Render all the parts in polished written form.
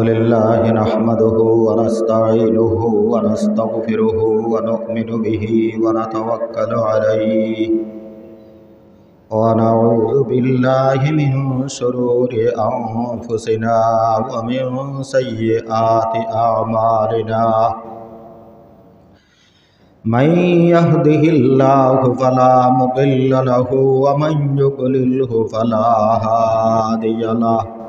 لله نحمده ونستعينه ونستغفره ونؤمن به ونتوكل عليه ونعوذ بالله من شرور أنفسنا ومن سيئات أعمالنا من يهده الله فلا مضل له ومن يضلله فلا هادي له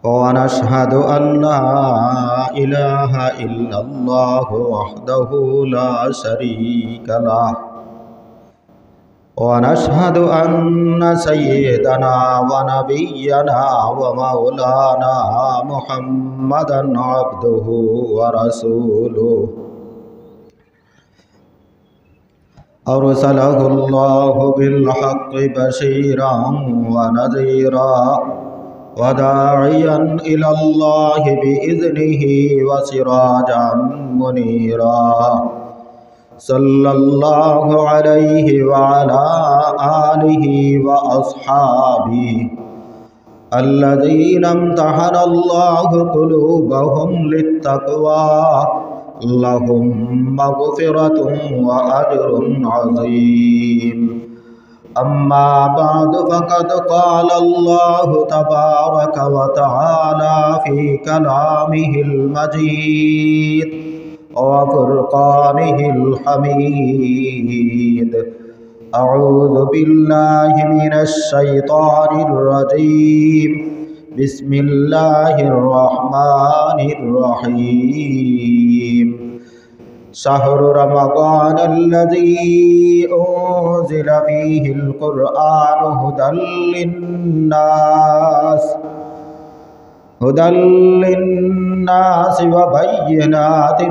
ونشهد أن لا إله إلا الله وحده لا شريك له ونشهد أن سيدنا ونبينا ومولانا محمدا عبده ورسوله أرسله الله بالحق بشيرا ونذيرا وداعيا إلى الله بإذنه وسراجا منيرا صلى الله عليه وعلى آله وأصحابه الذين امتحن الله قلوبهم للتقوى لهم مغفرة وأجر عظيم أما بعد فقد قال الله تبارك وتعالى في كلامه المجيد وفرقانه الحميد أعوذ بالله من الشيطان الرجيم بسم الله الرحمن الرحيم شهر رمضان الذي أنزل فيه القرآن هدى للناس وبينات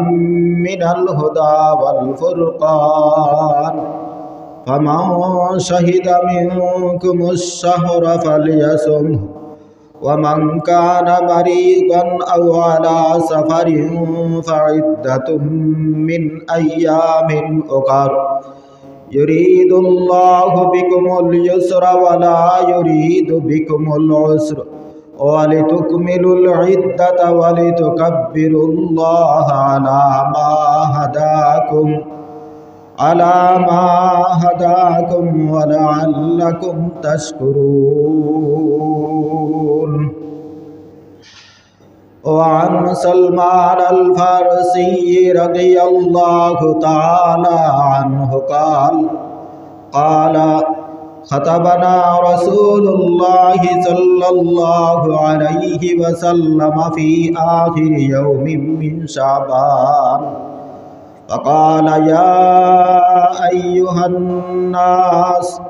من الهدى والفرقان فمن شهد منكم الشهر فليصمه ومن كان مريضا أو على سفر فعدة من أيام أخر يريد الله بكم اليسر ولا يريد بكم العسر ولتكملوا العدة ولتكبروا الله على ما هداكم ولعلكم تشكرون. وعن سلمان الفارسي رضي الله تعالى عنه قال خطبنا رسول الله صلى الله عليه وسلم في آخر يوم من شعبان فقال يا أيها الناس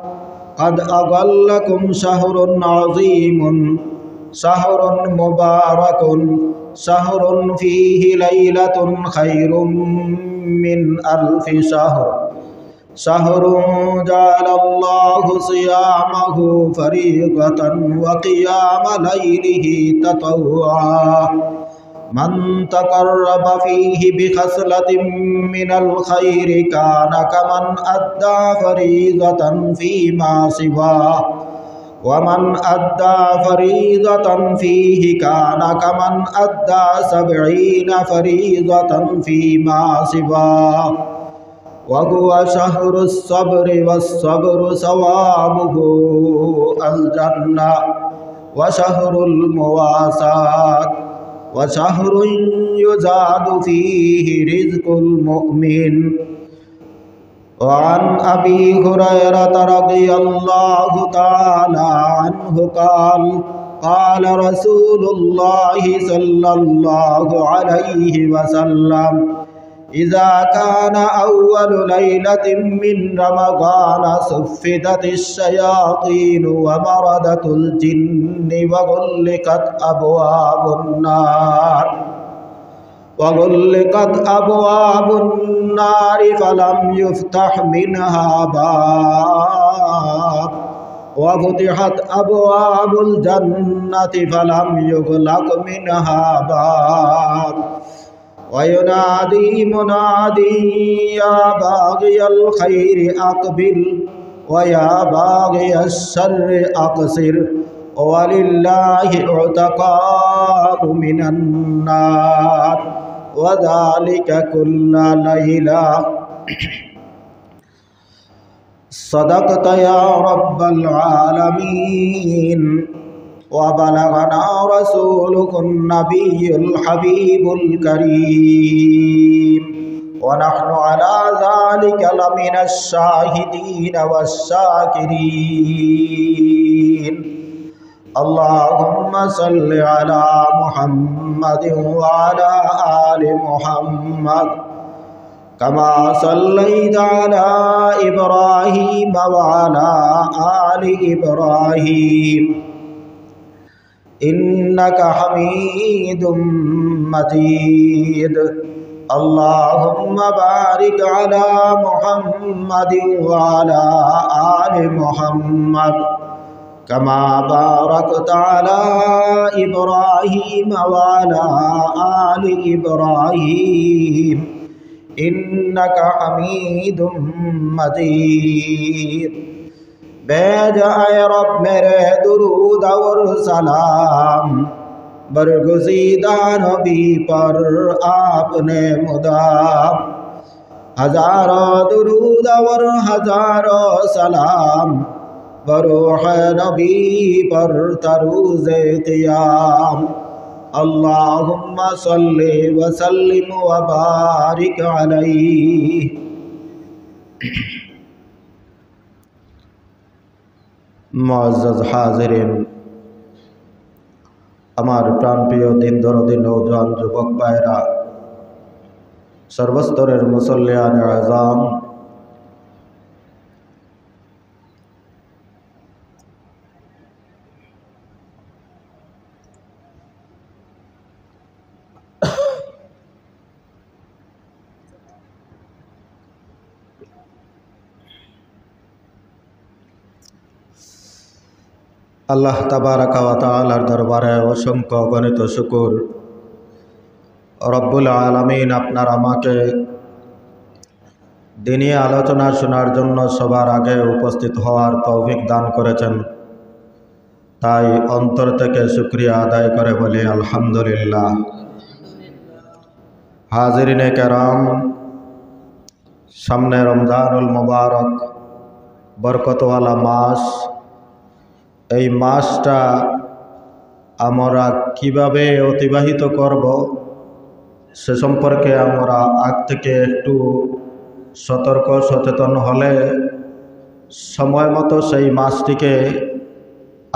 قد أضلكم شهر عظيم شهر مبارك شهر فيه ليلة خير من ألف شهر شهر جعل الله صيامه فريضة وقيام ليله تطوعا من تقرب فيه بخصلة من الخير كان كمن أدى فريضة فيما سواه ومن أدى فريضة فيه كان كمن أدى 70 فريضة فيما سواه وهو شهر الصبر والصبر ثوابه الجنة وشهر المواساة وشهر يزاد فيه رزق المؤمن. وعن أبي هريرة رضي الله تعالى عنه قال رسول الله صلى الله عليه وسلم إذا كان أول ليلة من رمضان صفدت الشياطين ومردت الجن وغلقت أبواب النار فلم يفتح منها باب وفتحت أبواب الجنة فلم يغلق منها باب وينادي منادي يا باغي الخير أقبل ويا باغي الشر أقصر ولله عتقاء من النار وذلك كل ليلة صدقت يا رب العالمين وبلغنا رسولك النبي الحبيب الكريم ونحن على ذلك لمن الشاهدين والشاكرين اللهم صل على محمد وعلى آل محمد كما صليت على إبراهيم وعلى آل إبراهيم إنك حميد مجيد اللهم بارك على محمد وعلى آل محمد كما باركت على إبراهيم وعلى آل إبراهيم إنك حميد مجيد बेजाए रब मेरे दुरूद और सलाम बरगुज़ीदा नबी पर आपने मुदाम हजारों दुरूद और हजारों सलाम बरूह नबी पर तरूज़े क़ियाम अल्लाहुम्मा सल्लि व सल्लिम व बारिक अलैहि। मुअज़्ज़ज़ हाज़िरीन, आमार प्राणप्रिय दिन दरदी नौजवान युवक भाइरा, सर्वस्तरेर मुसल्लियाने आज़ाम, আল্লাহ তাবারাকা ওয়া তাআলার দরবারে অসংখ্য গণিত শুকর। রব্বুল আলামিন আপনার আমাকে দিনী আলোচনা শোনার জন্য সবার আগে উপস্থিত হওয়ার তৌফিক দান করেছেন, তাই অন্তর থেকে শুকরিয়া আদায় করে বলি আলহামদুলিল্লাহ। হাজিরিনে কেরাম, সামনে রমজানুল মুবারক বরকতওয়ালা মাস। এই মাসটা আমরা কিভাবে অতিবাহিত করব সে সম্পর্কে আমরা আগ থেকে একটু সতর্ক সচেতন হলে সময় মতো সেই মাসটিকে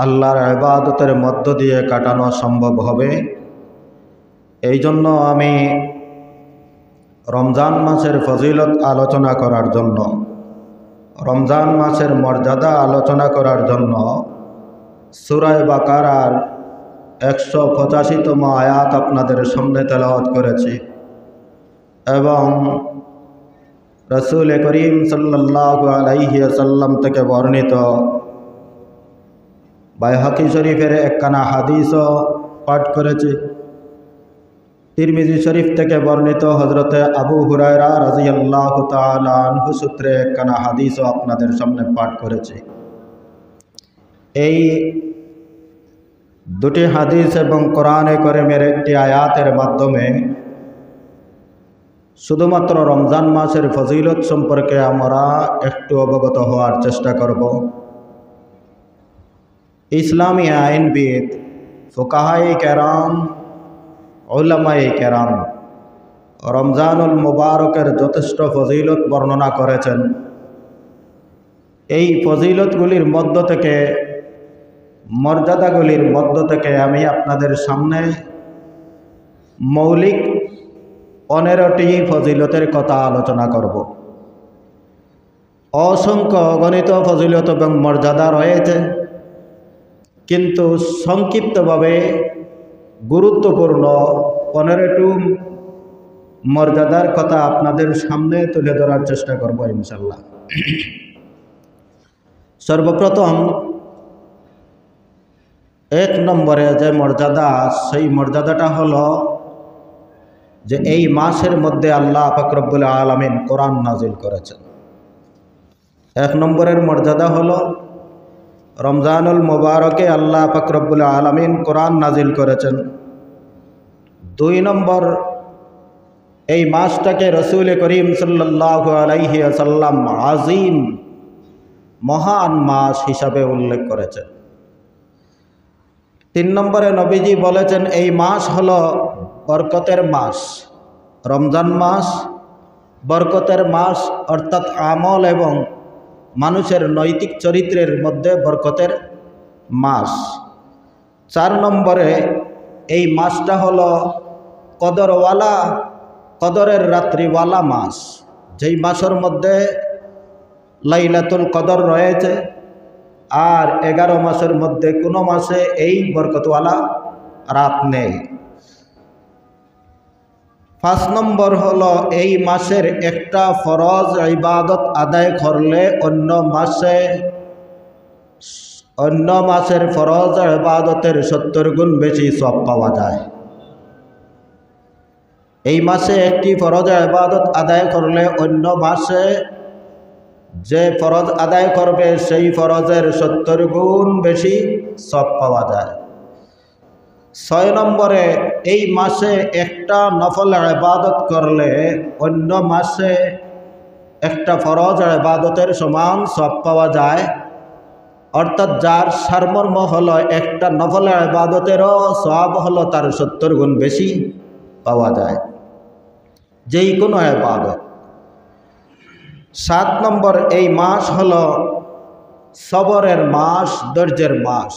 আল্লাহর ইবাদতের মধ্য দিয়ে কাটানো সম্ভব হবে। এই জন্য আমি রমজান মাসের ফজিলত আলোচনা করার জন্য, রমজান মাসের মর্যাদা আলোচনা করার জন্য সূরা বাকারার 185তম আয়াত আপনাদের সামনে তেলাওয়াত করেছি এবং রাসূল করিম সাল্লাল্লাহু আলাইহি ওয়াসাল্লাম থেকে বর্ণিত বাইহাকি শরীফের একখানা হাদিসও পাঠ করেছি। তিরমিজি শরীফ থেকে বর্ণিত হযরতে আবু হুরায়রা রাদিয়াল্লাহু তাআলা আনহু সূত্রে একখানা হাদিসও আপনাদের সামনে পাঠ করেছি। এই দুটি হাদিস এবং কোরআনে কারীমের একটি আয়াতের মাধ্যমে শুধুমাত্র রমজান মাসের ফজিলত সম্পর্কে আমরা একটু অবগত হওয়ার চেষ্টা করব। ইসলামী আইনবিদ, ফুকাহায়ে কেরাম, উলামায়ে কেরাম রমজানুল মুবারকের যথেষ্ট ফজিলত বর্ণনা করেছেন। এই ফজিলতগুলির মধ্য থেকে, মর্যাদাগুলির মধ্য থেকে আমি আপনাদের সামনে মৌলিক 15টি ফজিলতের কথা আলোচনা করব। অসংখ্য অগণিত ফজিলত এবং মর্যাদা রয়েছে, কিন্তু সংক্ষিপ্তভাবে গুরুত্বপূর্ণ 15টি মর্যাদার কথা আপনাদের সামনে তুলে ধরার চেষ্টা করব ইনশাআল্লাহ। সর্বপ্রথম 1 নম্বরে যে মর্যাদা, সেই মর্যাদাটা হলো যে এই মাসের মধ্যে আল্লাহ পাক রব্বুল আলামিন কোরআন নাজিল করেছেন। 1 নম্বরের মর্যাদা হলো রমজানুল মুবারকে আল্লাহ পাক রব্বুল আলামিন কোরআন নাজিল করেছেন। 2 নম্বর, এই মাসটাকে রসুল করিম সাল্লাল্লাহু আলাইহি ওয়াসাল্লাম আজিম, মহান মাস হিসাবে উল্লেখ করেছেন। 3 নম্বরে নবীজি বলেছেন এই মাস হলো বরকতের মাস। রমজান মাস বরকতের মাস, অর্থাৎ আমল এবং মানুষের নৈতিক চরিত্রের মধ্যে বরকতের মাস। 4 নম্বরে এই মাসটা হলো কদরওয়ালা, কদরের রাত্রিওয়ালা মাস। যেই মাসের মধ্যে লাইলাতুল কদর রয়েছে, আর 11 মাসের মধ্যে কোনো মাসে এই বরকতওয়ালা রাত নেই। 5 নম্বর হলো এই মাসের একটা ফরজ ইবাদত আদায় করলে অন্য মাসের ফরজ ইবাদতের 70 গুণ বেশি সওয়াব পাওয়া যায়। এই মাসে একটি ফরজ ইবাদত আদায় করলে অন্য মাসে যে ফরজ আদায় করবে সেই ফরজের 70 গুণ বেশি সওয়াব পাওয়া যায়। 6 নম্বরে এই মাসে একটা নফল ইবাদত করলে অন্য মাসে একটা ফরজ ইবাদতের সমান সওয়াব পাওয়া যায়। অর্থাৎ যার সারমর্ম হলো একটা নফল ইবাদতেরও সওয়াব হলো তার 70 গুণ বেশি পাওয়া যায়, যেই কোনো ইবাদত। 7 নম্বর, এই মাস হলো সবরের মাস, ধৈর্যের মাস।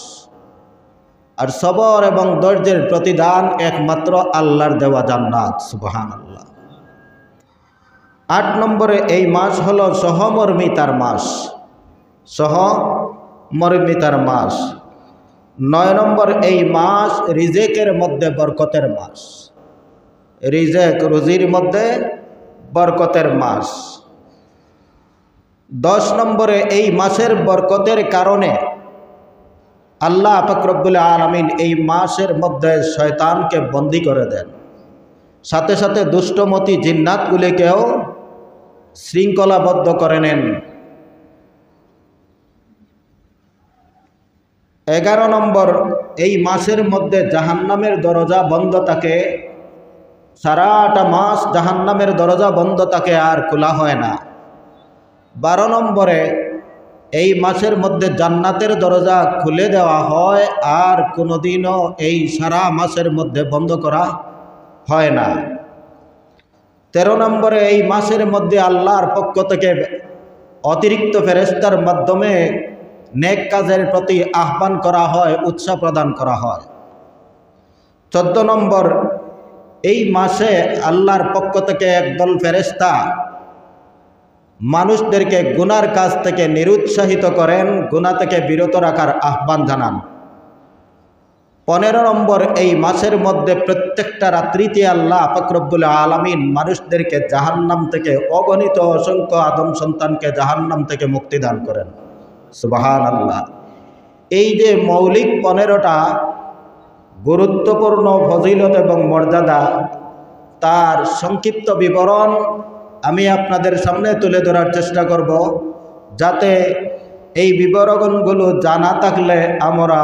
আর সবর এবং ধৈর্যের প্রতিদান একমাত্র আল্লাহর দেওয়া জান্নাত। সুবহানাল্লাহ। 8 নম্বরে এই মাস হলো সহমর্মিতার মাস, সহমর্মিতার মাস। 9 নম্বর, এই মাস রিজেকের মধ্যে বরকতের মাস, রিজেক রুজির মধ্যে বরকতের মাস। 10 নম্বরে এই মাসের বরকতের কারণে আল্লাহ পাক রব্বুল আলামিন এই মাসের মধ্যে শয়তানকে বন্দী করে দেন, সাথে সাথে দুষ্টমতি জিন্নাতগুলিকেও শৃঙ্খলাবদ্ধ করে নেন। 11 নম্বর, এই মাসের মধ্যে জাহান্নামের দরজা বন্ধ থাকে, সারাটা মাস জাহান্নামের দরজা বন্ধ থাকে, আর খোলা হয় না। 12 নম্বরে এই মাসের মধ্যে জান্নাতের দরজা খুলে দেওয়া হয়, আর কোনোদিনও এই সারা মাসের মধ্যে বন্ধ করা হয় না। 13 নম্বরে এই মাসের মধ্যে আল্লাহর পক্ষ থেকে অতিরিক্ত ফেরেশতার মাধ্যমে নেক কাজের প্রতি আহ্বান করা হয়, উৎসাহ প্রদান করা হয়। 14 নম্বর, এই মাসে আল্লাহর পক্ষ থেকে একদল ফেরেশতা মানুষদেরকে গুনার কাজ থেকে নিরুৎসাহিত করেন, গুনাহ থেকে বিরত রাখার আহ্বান জানান। 15 নম্বর, এই মাসের মধ্যে প্রত্যেকটা রাত্রিতে আল্লাহ পাক রব্বুল আলামিন মানুষদেরকে জাহান্নাম থেকে, অগণিত অসংখ্য আদম সন্তানকে জাহান্নাম থেকে মুক্তি দান করেন। সুবহানাল্লাহ। এই যে মৌলিক 15টা গুরুত্বপূর্ণ ফজিলত এবং মর্যাদা, তার সংক্ষিপ্ত বিবরণ আমি আপনাদের সামনে তুলে ধরার চেষ্টা করব, যাতে এই বিবরণগুলো জানা থাকলে আমরা